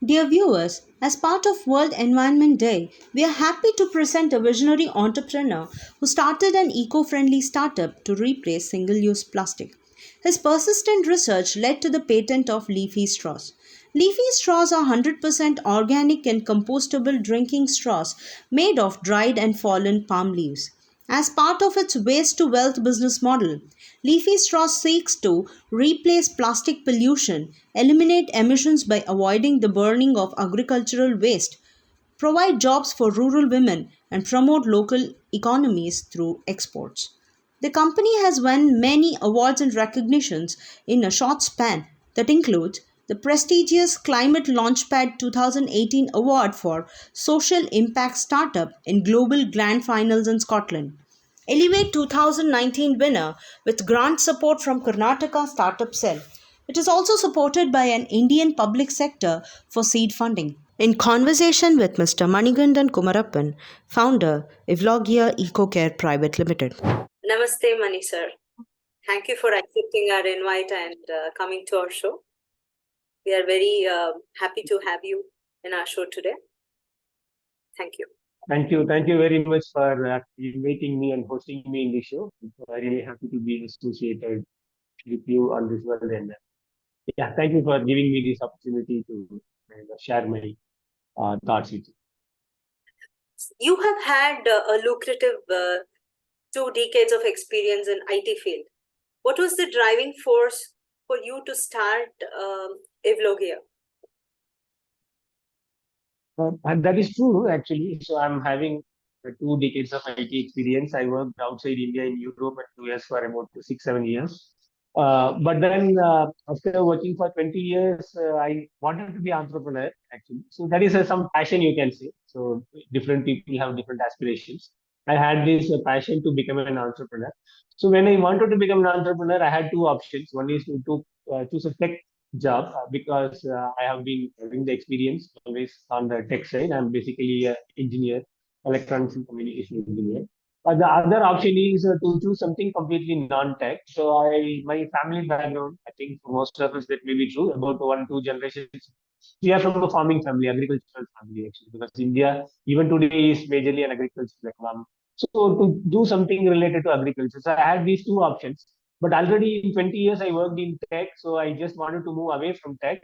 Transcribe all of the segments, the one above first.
Dear viewers, as part of World Environment Day, we are happy to present a visionary entrepreneur who started an eco friendly startup to replace single use plastic. His persistent research led to the patent of Leafy Straws. Leafy straws are 100% organic and compostable drinking straws made of dried and fallen palm leaves. As part of its waste to wealth business model, Leafy Straws seeks to replace plastic pollution, eliminate emissions by avoiding the burning of agricultural waste, provide jobs for rural women, and promote local economies through exports. The company has won many awards and recognitions in a short span that includes the prestigious Climate Launchpad 2018 award for Social Impact Startup in Global Grand Finals in Scotland. Elevate 2019 winner with grant support from Karnataka Startup Cell. It is also supported by an Indian public sector for seed funding. In conversation with Mr. Manigandan Kumarappan, founder, Evlogia EcoCare Private Limited. Namaste, Mani sir. Thank you for accepting our invite and coming to our show. We are very happy to have you in our show today. Thank you. Thank you. Thank you very much for inviting me and hosting me in the show. I'm really happy to be associated with you on this world. And yeah, thank you for giving me this opportunity to share my thoughts with you. You have had a lucrative 2 decades of experience in IT field. What was the driving force for you to start Evlogia? And that is true, actually. So I'm having 2 decades of IT experience. I worked outside India in Europe and US for about 6, 7 years. But then after working for 20 years, I wanted to be entrepreneur, actually. So that is some passion, you can say. So different people have different aspirations. I had this passion to become an entrepreneur. So when I wanted to become an entrepreneur, I had two options. One is to choose a tech job because I have been having the experience always on the tech side. I'm basically an engineer, electronics and communication engineer. The other option is to choose something completely non-tech. So my family background, I think for most of us that may be true, about 1, 2 generations. We are from a farming family, agricultural family actually, because India even today is majorly an agricultural economy. So to do something related to agriculture, so I had these two options. But already in 20 years, I worked in tech, so I just wanted to move away from tech,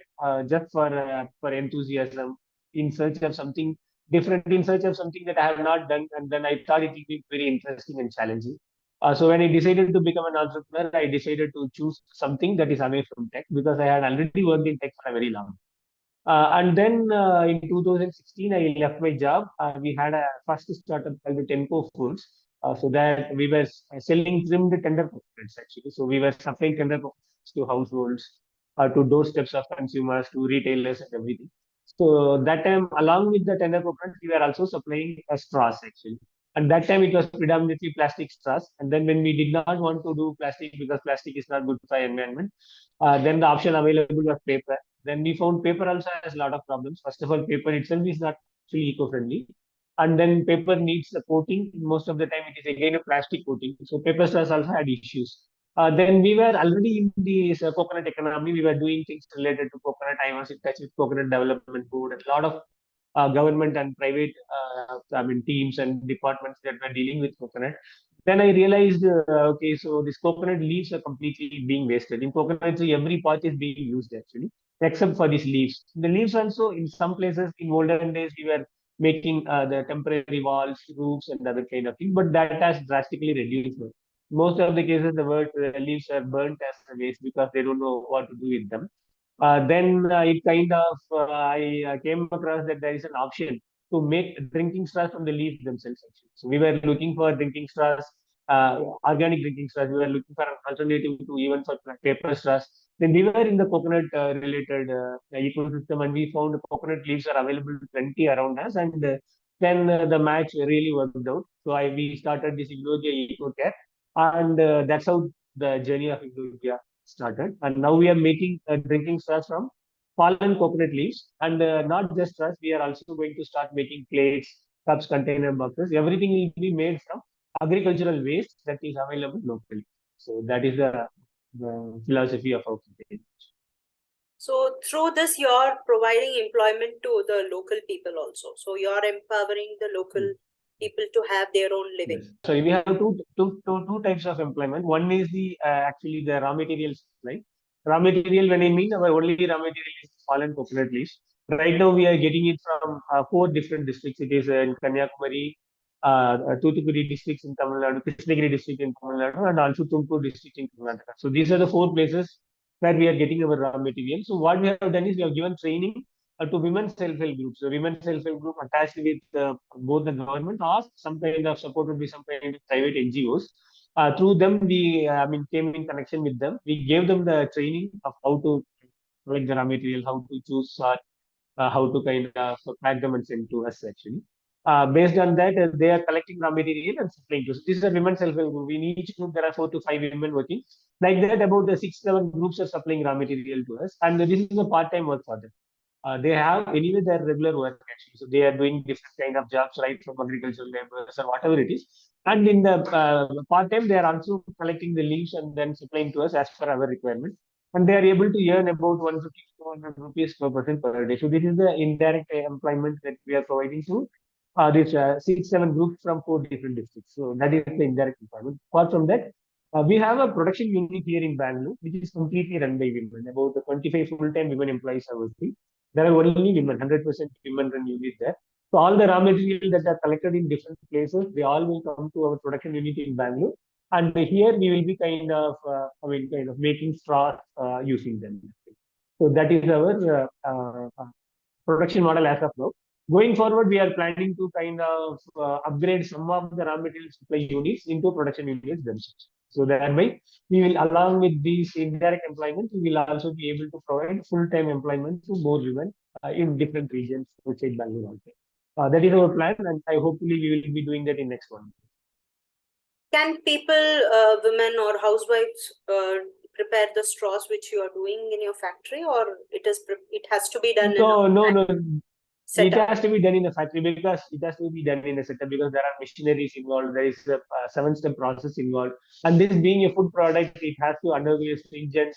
just for enthusiasm, in search of something different, in search of something that I have not done, and then I thought it would be very interesting and challenging. So when I decided to become an entrepreneur, I decided to choose something that is away from tech because I had already worked in tech for a very long. And then in 2016, I left my job. We had a first startup called the Tempo Foods. So that we were selling trimmed tender coconuts actually. So we were supplying tender coconuts to households, to doorsteps of consumers, to retailers and everything. So that time, along with the tender coconuts, we were also supplying straws actually. And that time it was predominantly plastic straws. And then when we did not want to do plastic because plastic is not good for environment, then the option available was paper. Then we found paper also has a lot of problems. First of all, paper itself is not actually eco-friendly. And then paper needs a coating. Most of the time, it is again a plastic coating. So paper straws also had issues. Then we were already in the coconut economy. We were doing things related to coconut. I was in touch with Coconut Development Board. A lot of government and private, teams and departments that were dealing with coconut. Then I realized, okay, so this coconut leaves are completely being wasted. In coconut, so every part is being used actually, except for these leaves. The leaves also, in some places, in olden days, we were making the temporary walls, roofs, and other kind of things, but that has drastically reduced. Most of the cases, the leaves are burnt as a waste because they don't know what to do with them. Then it kind of I came across that there is an option to make drinking straws from the leaves themselves. Actually. So we were looking for drinking straws, organic drinking straws. We were looking for an alternative to even for paper straws. Then we were in the coconut related ecosystem, and we found the coconut leaves are available plenty around us. And then the match really worked out. So we started this Iglogia Eco Care, and that's how the journey of Iglogia started. And now we are making drinking straws from fallen coconut leaves. And not just straws, we are also going to start making plates, cups, container boxes. Everything will be made from agricultural waste that is available locally. So that is the philosophy of our company. So through this, you're providing employment to the local people also. So you're empowering the local people to have their own living. Yes. So we have two types of employment. One is the actually the raw material supply. Raw material, when I mean our only raw material is fallen coconut leaves. Right now we are getting it from four different districts. It is in Kanyakumari, Toothukudi districts in Tamil Nadu, Krishnagiri district in Tamil Nadu, and also Tumkur district in Karnataka. So these are the four places where we are getting our raw material. So what we have done is we have given training to women's self-help groups. So women's self-help group attached with both the government or some kind of support would be some kind of private NGOs. Through them, we came in connection with them. We gave them the training of how to collect the raw material, how to choose how to kind of pack them and send to us actually. Based on that, they are collecting raw material and supplying to us. This is a women's self-help group. In each group, there are 4 to 5 women working. Like that, about the 6, 7 groups are supplying raw material to us. And this is a part-time work for them. They have anyway their regular work actually. So they are doing different kind of jobs, right, from agricultural laborers or whatever it is. And in the part time, they are also collecting the leaves and then supplying to us as per our requirement. And they are able to earn about 150 to 200 rupees per person per day. So this is the indirect employment that we are providing to this 6, 7 groups from 4 different districts. So that is the indirect employment. Apart from that, we have a production unit here in Bangalore, which is completely run by women. About the 25 full-time women employees are working. There are only women, 100% women run unit there. So all the raw material that are collected in different places, they all will come to our production unit in Bangalore. And here we will be kind of making straws using them. So that is our production model as of now. Going forward, we are planning to kind of upgrade some of the raw material supply units into production units themselves. So thereby, we will, along with these indirect employment, we will also be able to provide full-time employment to more women in different regions outside Bangalore also. That is our plan, and I hopefully we will be doing that in next 1 month. Can people, women or housewives, prepare the straws which you are doing in your factory, or it has to be done No. It setup? has to be done in a factory because it has to be done in a setup because there are machineries involved. There is a 7-step process involved, and this being a food product, it has to undergo a stringent,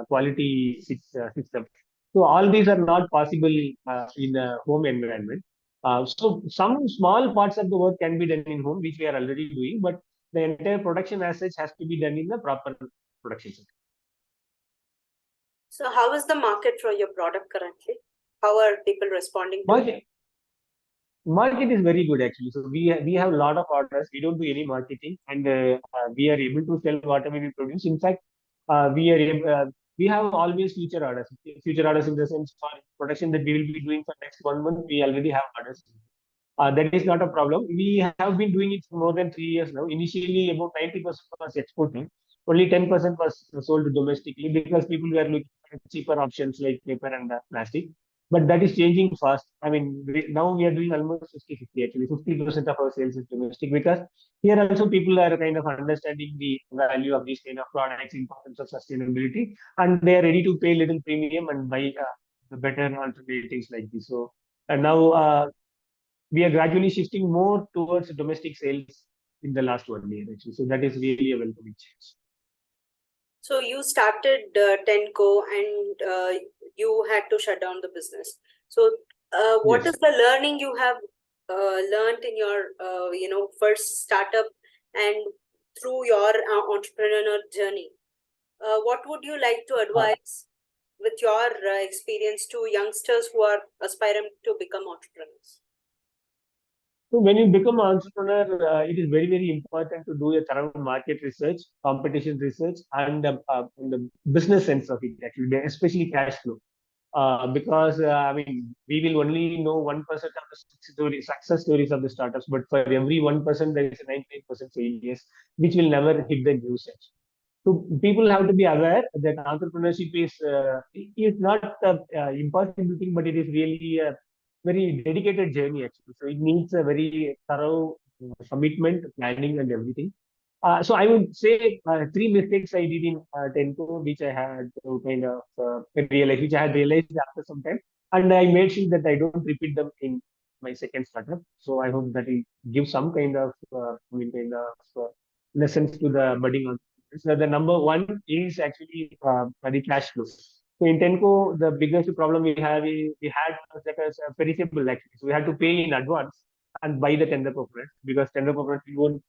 quality system. So all these are not possible in a home environment. So some small parts of the work can be done in home, which we are already doing, but the entire production as such has to be done in the proper production system. So how is the market for your product currently? How are people responding to it? Market is very good actually. So we have a lot of orders. We don't do any marketing, and we are able to sell whatever we produce. In fact, we have always future orders. Future orders in the sense for production that we will be doing for next 1 month. We already have orders. That is not a problem. We have been doing it for more than 3 years now. Initially, about 90% was exporting. Only 10% was sold domestically because people were looking for cheaper options like paper and plastic. But that is changing fast. I mean, now we are doing almost 50-50 actually. 50% of our sales is domestic because here also people are kind of understanding the value of these kind of products, importance of sustainability, and they are ready to pay little premium and buy the better alternatives like this. So, and now we are gradually shifting more towards domestic sales in the last 1 year actually. So that is really a welcoming change. So you started Tenco and you had to shut down the business. So what Yes. is the learning you have learned in your first startup and through your entrepreneurial journey? What would you like to advise with your experience to youngsters who are aspiring to become entrepreneurs? So when you become an entrepreneur, it is very, very important to do a thorough market research, competition research, and the business sense of it, actually, especially cash flow. Because we will only know 1% of the success stories of the startups, but for every 1%, there is a 98% failures, which will never hit the news. So people have to be aware that entrepreneurship is not an impossible thing, but it is really a very dedicated journey actually. So it needs a very thorough commitment, planning, and everything. So I would say 3 mistakes I did in Tenco, which I had to kind of realize, which I had realized after some time, and I made sure that I don't repeat them in my second startup. So I hope that it gives some kind of lessons to the budding entrepreneurs. So the number one is actually the cash flow. So in Tenco, the biggest problem we have is we had like a perishable actually. So we had to pay in advance and buy the tender coconut because tender coconut we won't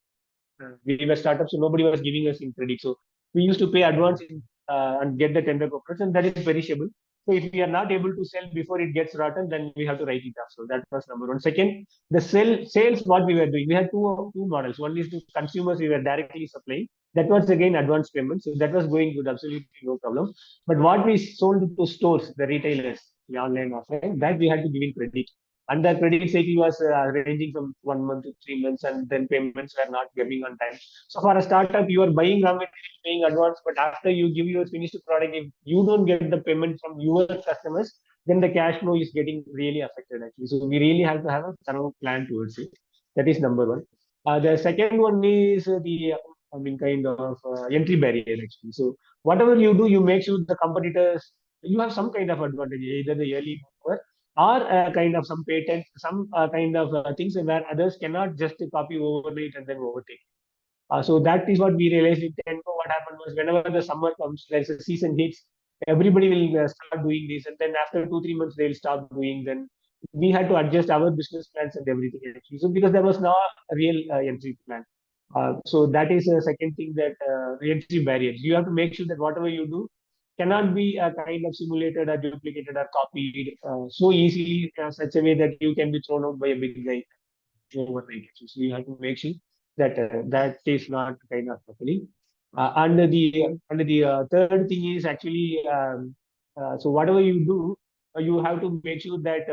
we were startup, so nobody was giving us in credit. So we used to pay advance and get the tender coconuts, and that is perishable. So if we are not able to sell before it gets rotten, then we have to write it off. So that was number one. Second, the sales what we were doing. We had two models. One is to consumers we were directly supplying. That was again advance payment. So that was going good, absolutely no problem. But what we sold to stores, the retailers, the online offline, that we had to give in credit. And the credit cycle was ranging from 1 month to 3 months, and then payments were not coming on time. So for a startup, you are buying raw material, paying advance, but after you give your finished product, if you don't get the payment from your customers, then the cash flow is getting really affected actually. So we really have to have a thorough plan towards it. That is number one. The second one is I mean, kind of entry barrier actually. So whatever you do, you make sure the competitors, you have some kind of advantage, either the early mover or kind of some patent, some kind of things where others cannot just copy overnight and then overtake. So that is what we realized in Tenco. What happened was whenever the summer comes, there's a season hits, everybody will start doing this, and then after 2 3 months they'll stop doing. Then we had to adjust our business plans and everything actually. So because there was no real entry plan. So that is a second thing that entry barriers. You have to make sure that whatever you do cannot be kind of simulated or duplicated or copied so easily such a way that you can be thrown out by a big guy overnight. So you have to make sure that that is not kind of happening. And the third thing is actually so whatever you do, you have to make sure that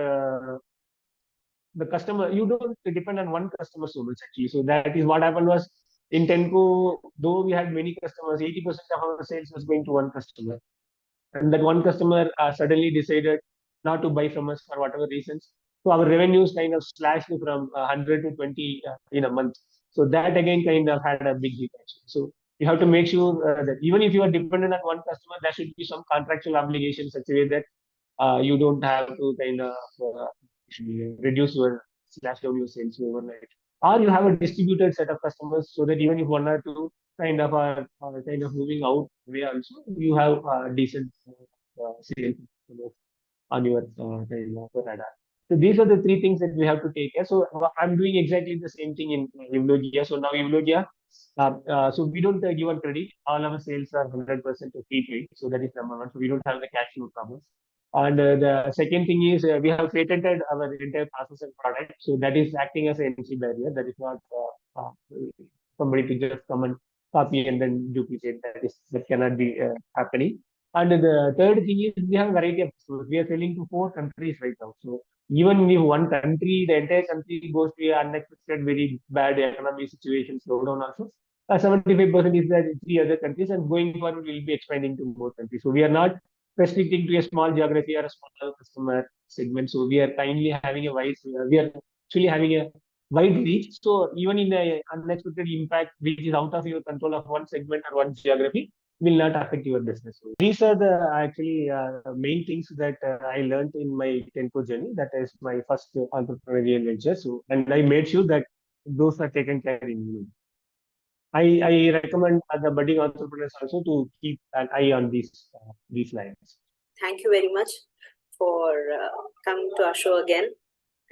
the customer you don't depend on one customer so much actually. So that is what happened was in Tenco, though we had many customers, 80% of our sales was going to one customer, and that one customer suddenly decided not to buy from us for whatever reasons. So our revenues kind of slashed from 100 to 20 in a month. So that again kind of had a big hit actually. So you have to make sure that even if you are dependent on one customer, there should be some contractual obligations such a way that you don't have to kind of reduce your slash down your sales overnight. Or you have a distributed set of customers so that even if one or two kind of are kind of moving out way also, you have decent sales on your kind of radar. So these are the three things that we have to take care. So I'm doing exactly the same thing in Eulogia. So now Eulogia, so we don't give a credit. All our sales are 100% of free trade. So that is number one. So we don't have the cash flow problems. And the second thing is we have patented our entire process and product. So that is acting as an entry barrier. That is not somebody to just come and copy and then duplicate. That cannot be happening. And the third thing is we have a variety of customers. We are selling to 4 countries right now. So even if one country, the entire country goes to an unexpected, very bad economic situation, slowdown also, 75% is that 3 other countries, and going forward, we'll be expanding to more countries. So we are not restricting to a small geography or a small customer segment. So we are kindly having a wide, we are actually having a wide reach. So even in the unexpected impact, which is out of your control of one segment or one geography, will not affect your business. So these are the actually main things that I learned in my Tenco journey. That is my first entrepreneurial venture. So and I made sure that those are taken care in you. I recommend the budding entrepreneurs also to keep an eye on these lines. Thank you very much for coming to our show again,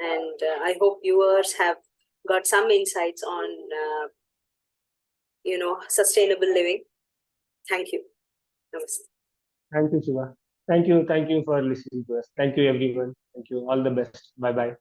and I hope viewers have got some insights on sustainable living. Thank you. Namaste. Thank you, Shiva. Thank you for listening to us. Thank you, everyone. Thank you. All the best. Bye bye.